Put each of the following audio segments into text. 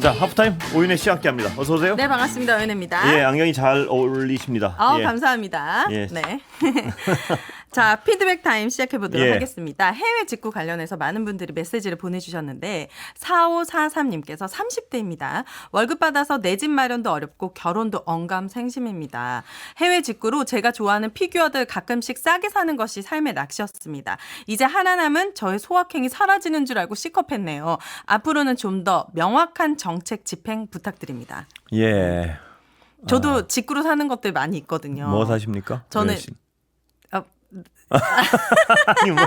자, 하프타임 오윤혜 씨 함께합니다. 어서 오세요. 네, 반갑습니다. 오윤혜입니다. 예, 안경이 잘 어울리십니다. 예. 감사합니다. 예. 네. 자, 피드백 타임 시작해 보도록 예. 하겠습니다. 해외 직구 관련해서 많은 분들이 메시지를 보내주셨는데 4543님께서 30대입니다. 월급 받아서 내 집 마련도 어렵고 결혼도 언감생심입니다. 해외 직구로 제가 좋아하는 피규어들 가끔씩 싸게 사는 것이 삶의 낚시였습니다. 이제 하나 남은 저의 소확행이 사라지는 줄 알고 C컵했네요. 앞으로는 좀 더 명확한 정책 집행 부탁드립니다. 예. 저도 직구로 사는 것들 많이 있거든요. 뭐 사십니까? 저는 오윤혜 씨? 아니 뭐.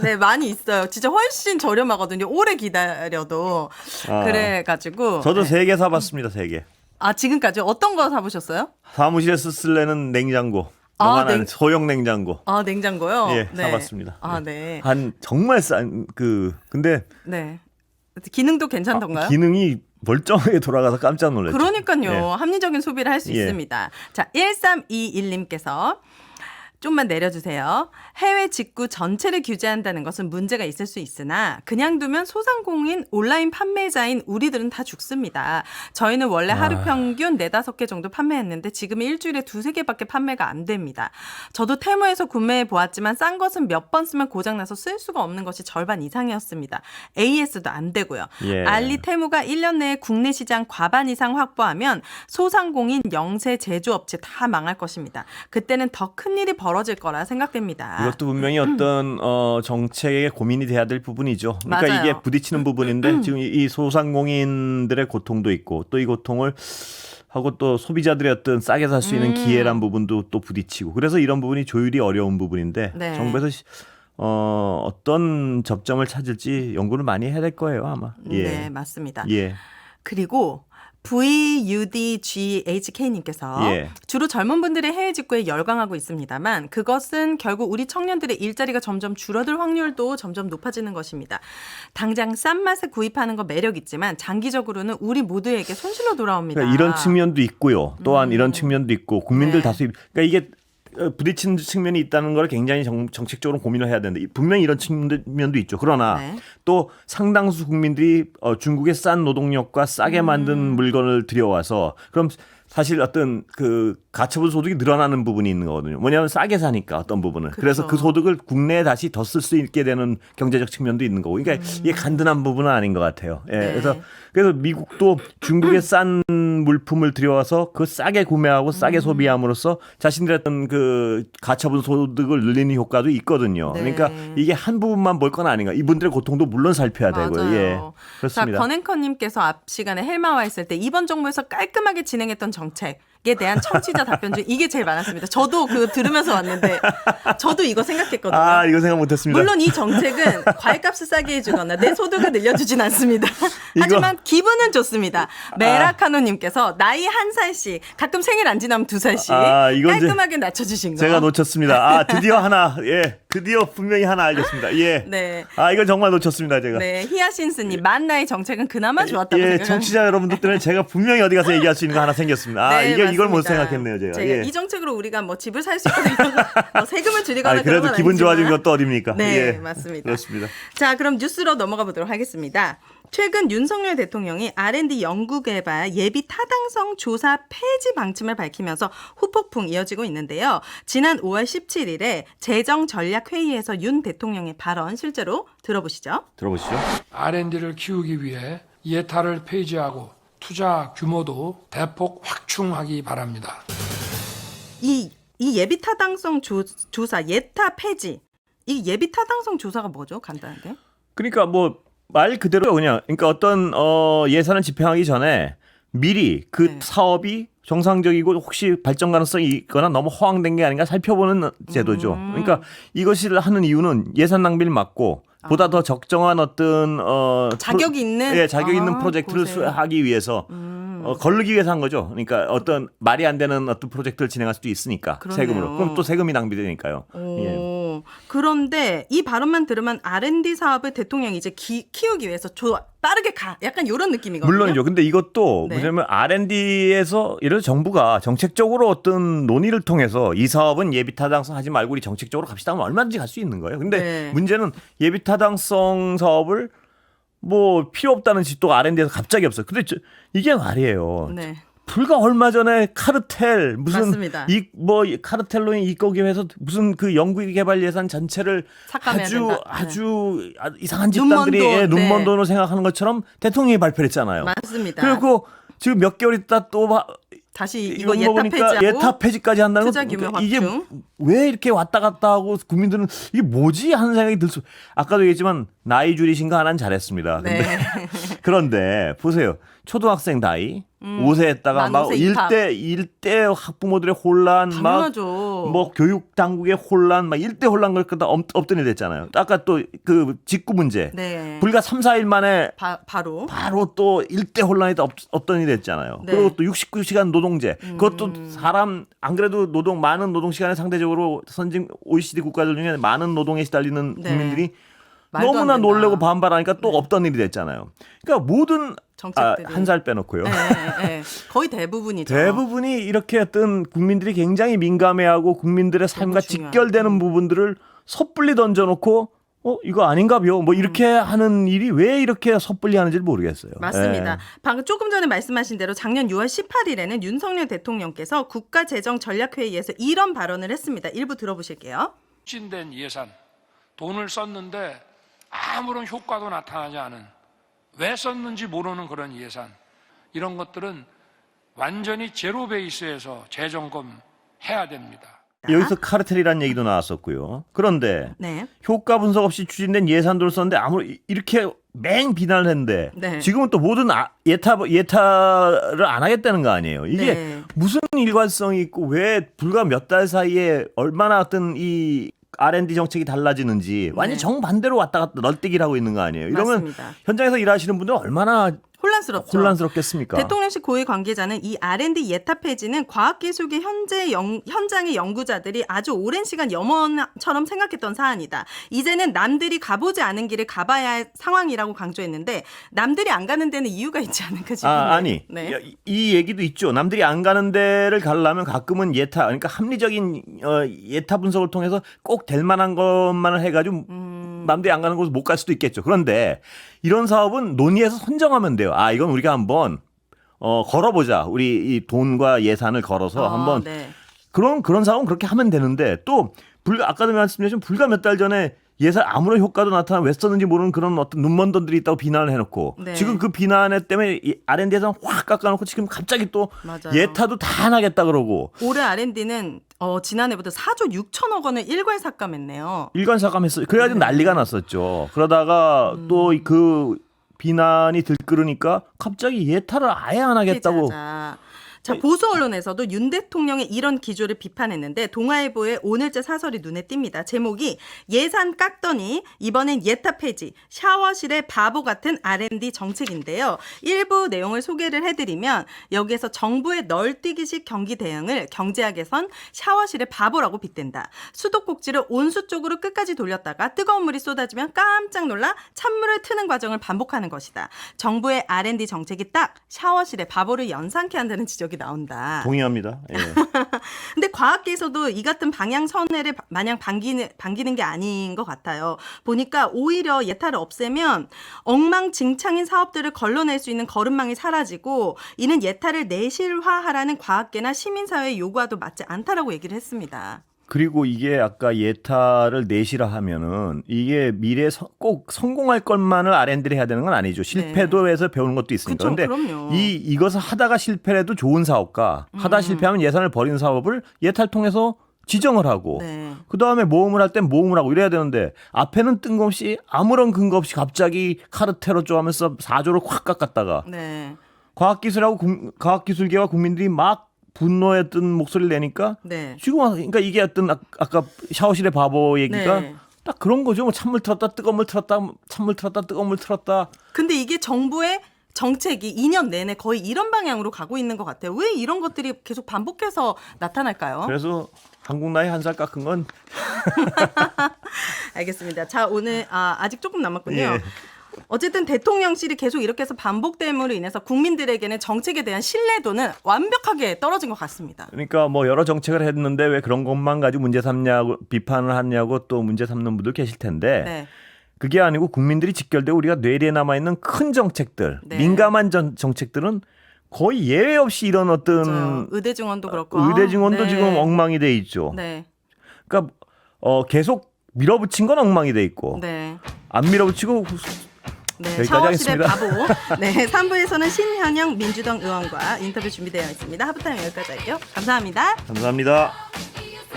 네, 많이 있어요. 진짜 훨씬 저렴하거든요. 오래 기다려도. 그래가지고. 저도 네. 3개 사봤습니다. 3개. 아, 지금까지 어떤 거 사보셨어요? 사무실에서 쓸래는 냉장고. 아, 요만한 소형 냉장고. 아, 냉장고요? 예, 네. 사봤습니다. 아, 예. 네. 한 정말 싼 근데 네. 기능도 괜찮던가요? 기능이 멀쩡하게 돌아가서 깜짝 놀랐죠. 그러니까요. 예. 합리적인 소비를 할 수 예. 있습니다. 자, 1321님께서 좀만 내려주세요. 해외 직구 전체를 규제한다는 것은 문제가 있을 수 있으나 그냥 두면 소상공인 온라인 판매자인 우리들은 다 죽습니다. 저희는 원래 하루 평균 4-5개 정도 판매했는데 지금 일주일에 2-3개밖에 판매가 안 됩니다. 저도 테무에서 구매해 보았지만 싼 것은 몇 번 쓰면 고장나서 쓸 수가 없는 것이 절반 이상이었습니다. AS도 안 되고요. 예. 알리 테무가 1년 내에 국내 시장 과반 이상 확보하면 소상공인 영세 제조업체 다 망할 것입니다. 그때는 더 큰 일이 벌어질 거라 생각됩니다. 이것도 분명히 어떤 정책의 고민이 돼야 될 부분이죠. 그러니까 맞아요. 이게 부딪히는 부분인데 지금 이 소상공인들의 고통도 있고 또 이 고통을 하고 또 소비자들의 어떤 싸게 살 수 있는 기회란 부분도 또 부딪히고 그래서 이런 부분이 조율이 어려운 부분인데 네. 정부에서 어떤 접점을 찾을지 연구를 많이 해야 될 거예요 아마. 예. 네, 맞습니다. 예. 그리고 VUDGHK님께서 예. 주로 젊은 분들의 해외 직구에 열광하고 있습니다만 그것은 결국 우리 청년들의 일자리가 점점 줄어들 확률도 점점 높아지는 것입니다. 당장 싼 맛에 구입하는 거 매력 있지만 장기적으로는 우리 모두에게 손실로 돌아옵니다. 그러니까 이런 측면도 있고요. 또한 이런 측면도 있고 국민들 네. 다수 그러니까 이게 부딪히는 측면이 있다는 걸 굉장히 정책적으로 고민을 해야 되는데 분명히 이런 측면도 있죠. 그러나 네. 또 상당수 국민들이 중국의 싼 노동력과 싸게 만든 물건을 들여와서 그럼 사실 어떤 가처분 소득이 늘어나는 부분이 있는 거거든요. 뭐냐면 싸게 사니까 어떤 부분은. 그래서 그 소득을 국내에 다시 더 쓸 수 있게 되는 경제적 측면도 있는 거고. 그러니까 이게 간단한 부분은 아닌 것 같아요. 예. 네. 그래서 미국도 중국의 싼 물품을 들여와서 그 싸게 구매하고 싸게 소비함으로써 자신들의 어떤 가처분 소득을 늘리는 효과도 있거든요. 네. 그러니까 이게 한 부분만 볼 건 아닌가. 이분들의 고통도 물론 살펴야 되고요. 맞아요. 예. 그렇습니다. 자, 건앵커님께서 앞 시간에 헬마와 했을 때 이번 정부에서 깔끔하게 진행했던 정책에 대한 청취자 답변 중 이게 제일 많았습니다. 저도 들으면서 왔는데 저도 이거 생각했거든요. 아, 이거 생각 못했습니다. 물론 이 정책은 과일값을 싸게 해주거나 내 소득을 늘려주진 않습니다. 하지만 기분은 좋습니다. 메라카노님께서 나이 1살씩 가끔 생일 안 지나면 2살씩 이건 깔끔하게 낮춰주신 거. 제가 놓쳤습니다. 드디어 하나. 예. 드디어 분명히 하나 알겠습니다. 예. 네. 이건 정말 놓쳤습니다, 제가. 네, 히아신스님 만나의 정책은 그나마 좋았다고 예, 생각합니다. 청취자 여러분들 때문에 제가 분명히 어디 가서 얘기할 수 있는 거 하나 생겼습니다. 네, 이걸 못 맞습니다. 생각했네요, 제가. 예. 이 정책으로 우리가 뭐 집을 살 수 있거나 뭐 세금을 줄이거나 그런 그래도 건 기분 아니지만. 좋아진 것도 어딥니까? 네, 예. 맞습니다. 그렇습니다. 자, 그럼 뉴스로 넘어가 보도록 하겠습니다. 최근 윤석열 대통령이 R&D 연구개발 예비 타당성 조사 폐지 방침을 밝히면서 후폭풍 이어지고 있는데요. 지난 5월 17일에 재정전략회의에서 윤 대통령의 발언 실제로 들어보시죠. 들어보시죠. R&D를 키우기 위해 예타를 폐지하고 투자 규모도 대폭 확충하기 바랍니다. 이 예비 타당성 조사 예타 폐지. 이 예비 타당성 조사가 뭐죠? 간단하게. 그러니까 말 그대로 그러니까 어떤 예산을 집행하기 전에 미리 네. 사업이 정상적이고 혹시 발전 가능성이 있거나 너무 허황된 게 아닌가 살펴보는 제도죠. 그러니까 이것을 하는 이유는 예산 낭비를 막고 보다 더 적정한 어떤 자격 있는 자격 있는 프로젝트를 수행하기 위해서 걸르기 위해서 한 거죠. 그러니까 어떤 말이 안 되는 어떤 프로젝트를 진행할 수도 있으니까 그러네요. 세금으로. 그럼 또 세금이 낭비되니까요. 예. 그런데 이 발언만 들으면 R&D 사업을 대통령이 이제 키우기 위해서 빠르게 가. 약간 이런 느낌이거든요. 물론이죠. 근데 이것도 네. 뭐냐면 R&D에서 예를 들어 정부가 정책적으로 어떤 논의를 통해서 이 사업은 예비 타당성 하지 말고 우리 정책적으로 갑시다 하면 얼마든지 갈 수 있는 거예요. 근데 네. 문제는 예비 타당성 사업을 뭐 필요 없다는 집도가 R&D에서 갑자기 없어요. 근데 이게 말이에요. 네. 불과 얼마 전에 카르텔 무슨 맞습니다. 카르텔로 이끌기 위해서 무슨 그 연구개발 예산 전체를 삭감해야 아주 된다. 아주 이상한 집단들이 눈먼 돈, 눈먼 네. 돈으로 생각하는 것처럼 대통령이 발표를 했잖아요. 맞습니다. 그리고 지금 몇 개월 있다 또 다시 이거 이거 예타 보니까 폐지하고 예타 폐지까지 한다는 투자 건 규모 이게 확충. 왜 이렇게 왔다 갔다 하고 국민들은 이게 뭐지 하는 생각이 들 수. 아까도 얘기했지만 나이 줄이신 거 하나는 잘했습니다. 근데 네. 그런데 보세요. 초등학생 나이 5세 했다가 만 막 5세 입학. 일대 학부모들의 혼란 당연하죠. 막 뭐 교육 당국의 혼란 막 일대 혼란 그러다 없던 일 됐잖아요. 아까 또 그 직구 문제. 네. 불과 3, 4일 만에 바로 바로 또 일대 혼란이 없던 일이 됐잖아요. 네. 그리고 또 69시간 노동제. 그것도 사람 안 그래도 많은 노동 시간에 상대적으로 선진 OECD 국가들 중에 많은 노동에 시달리는 네. 국민들이 말도 안 너무나 된다. 놀래고 반발하니까 또 없던 일이 됐잖아요. 그러니까 모든 정책들이. 한 살 빼놓고요. 네, 네. 거의 대부분이죠. 대부분이 이렇게 어떤 국민들이 굉장히 민감해하고 국민들의 삶과 중요한. 직결되는 부분들을 섣불리 던져놓고 이거 아닌가요? 뭐 이렇게 하는 일이 왜 이렇게 섣불리 하는지 모르겠어요. 맞습니다. 예. 방금 조금 전에 말씀하신 대로 작년 6월 18일에는 윤석열 대통령께서 국가재정전략회의에서 이런 발언을 했습니다. 일부 들어보실게요. 추진된 예산, 돈을 썼는데 아무런 효과도 나타나지 않은, 왜 썼는지 모르는 그런 예산, 이런 것들은 완전히 제로 베이스에서 재점검해야 됩니다. 여기서 카르텔이라는 얘기도 나왔었고요. 그런데 네. 효과 분석 없이 추진된 예산들을 썼는데 이렇게 맹 비난을 했는데 네. 지금은 또 모든 예타를 안 하겠다는 거 아니에요. 이게 네. 무슨 일관성이 있고 왜 불과 몇 달 사이에 얼마나 어떤 이 R&D 정책이 달라지는지 완전 네. 정반대로 왔다 갔다 널뛰기를 하고 있는 거 아니에요. 이러면 맞습니다. 현장에서 일하시는 분들은 얼마나 혼란스럽죠. 혼란스럽겠습니까? 대통령실 고위 관계자는 이 R&D 예타 폐지는 과학기술계 현장의 연구자들이 아주 오랜 시간 염원처럼 생각했던 사안이다. 이제는 남들이 가보지 않은 길을 가봐야 할 상황이라고 강조했는데 남들이 안 가는 데는 이유가 있지 않을까 싶은데. 아니. 네. 이 얘기도 있죠. 남들이 안 가는 데를 가려면 가끔은 예타, 그러니까 합리적인 예타 분석을 통해서 꼭 될 만한 것만을 해가지고 남들이 안 가는 곳을 못 갈 수도 있겠죠. 그런데 이런 사업은 논의해서 선정하면 돼요. 이건 우리가 한번 걸어보자. 우리 이 돈과 예산을 걸어서 한번 네. 그런 사업은 그렇게 하면 되는데 또 아까도 말씀드렸지만 불과 몇 달 전에 예산 아무런 효과도 나타나 왜 썼는지 모르는 그런 어떤 눈먼 돈들이 있다고 비난을 해놓고 네. 지금 그 비난에 때문에 R&D 예산 확 깎아놓고 지금 갑자기 또 맞아요. 예타도 다 안 하겠다 그러고 올해 R&D는 지난해보다 4조 6천억 원을 일괄 삭감했네요. 일관 삭감했어요. 그래가지고 난리가 났었죠. 그러다가 또 그 비난이 들끓으니까 갑자기 예타를 아예 안 하겠다고. 자, 보수 언론에서도 윤 대통령의 이런 기조를 비판했는데 동아일보의 오늘자 사설이 눈에 띕니다. 제목이 예산 깎더니 이번엔 예타 폐지, 샤워실의 바보 같은 R&D 정책인데요. 일부 내용을 소개를 해드리면 여기에서 정부의 널뛰기식 경기 대응을 경제학에선 샤워실의 바보라고 빗댄다. 수도꼭지를 온수 쪽으로 끝까지 돌렸다가 뜨거운 물이 쏟아지면 깜짝 놀라 찬물을 트는 과정을 반복하는 것이다. 정부의 R&D 정책이 딱 샤워실의 바보를 연상케 한다는 지적이 나온다. 동의합니다. 예. 근데 과학계에서도 이 같은 방향 선회를 마냥 반기는 게 아닌 것 같아요. 보니까 오히려 예타를 없애면 엉망진창인 사업들을 걸러낼 수 있는 거름망이 사라지고 이는 예타를 내실화하라는 과학계나 시민사회의 요구와도 맞지 않다라고 얘기를 했습니다. 그리고 이게 아까 예타를 내시라 하면은 이게 미래에 꼭 성공할 것만을 R&D를 해야 되는 건 아니죠. 실패도 해서 배우는 것도 있으니까. 그쵸, 그런데 그럼요. 이것을 하다가 실패해도 좋은 사업과 하다 실패하면 예산을 버리는 사업을 예타를 통해서 지정을 하고 네. 그다음에 모험을 할 땐 모험을 하고 이래야 되는데 앞에는 뜬금없이 아무런 근거 없이 갑자기 카르텔로 쪼하면서 4조를 확 깎았다가 네. 과학기술계와 국민들이 막 분노했던 목소리를 내니까 네. 지금 와서 그러니까 이게 어떤 아까 샤워실의 바보 얘기가 네. 딱 그런 거죠. 뭐 찬물 틀었다 뜨거운 물 틀었다 찬물 틀었다 뜨거운 물 틀었다. 근데 이게 정부의 정책이 2년 내내 거의 이런 방향으로 가고 있는 것 같아요. 왜 이런 것들이 계속 반복해서 나타날까요? 그래서 한국 나이 한 살 깎은 건 알겠습니다. 자, 오늘 아직 조금 남았군요. 예. 어쨌든 대통령실이 계속 이렇게 해서 반복됨으로 인해서 국민들에게는 정책에 대한 신뢰도는 완벽하게 떨어진 것 같습니다. 그러니까 뭐 여러 정책을 했는데 왜 그런 것만 가지고 문제 삼냐고 비판을 하냐고 또 문제 삼는 분들 계실 텐데 네. 그게 아니고 국민들이 직결되고 우리가 뇌리에 남아있는 큰 정책들, 네. 민감한 정책들은 거의 예외 없이 이런 어떤 맞아요. 의대 증원도 그렇고. 의대 증원도 네. 지금 엉망이 돼 있죠. 네. 그러니까 계속 밀어붙인 건 엉망이 돼 있고 네. 안 밀어붙이고 네, 여기까지 샤워실의 하겠습니다. 바보. 네, 3부에서는 신현영 민주당 의원과 인터뷰 준비되어 있습니다. 하부타임 여기까지 할게요. 감사합니다. 감사합니다.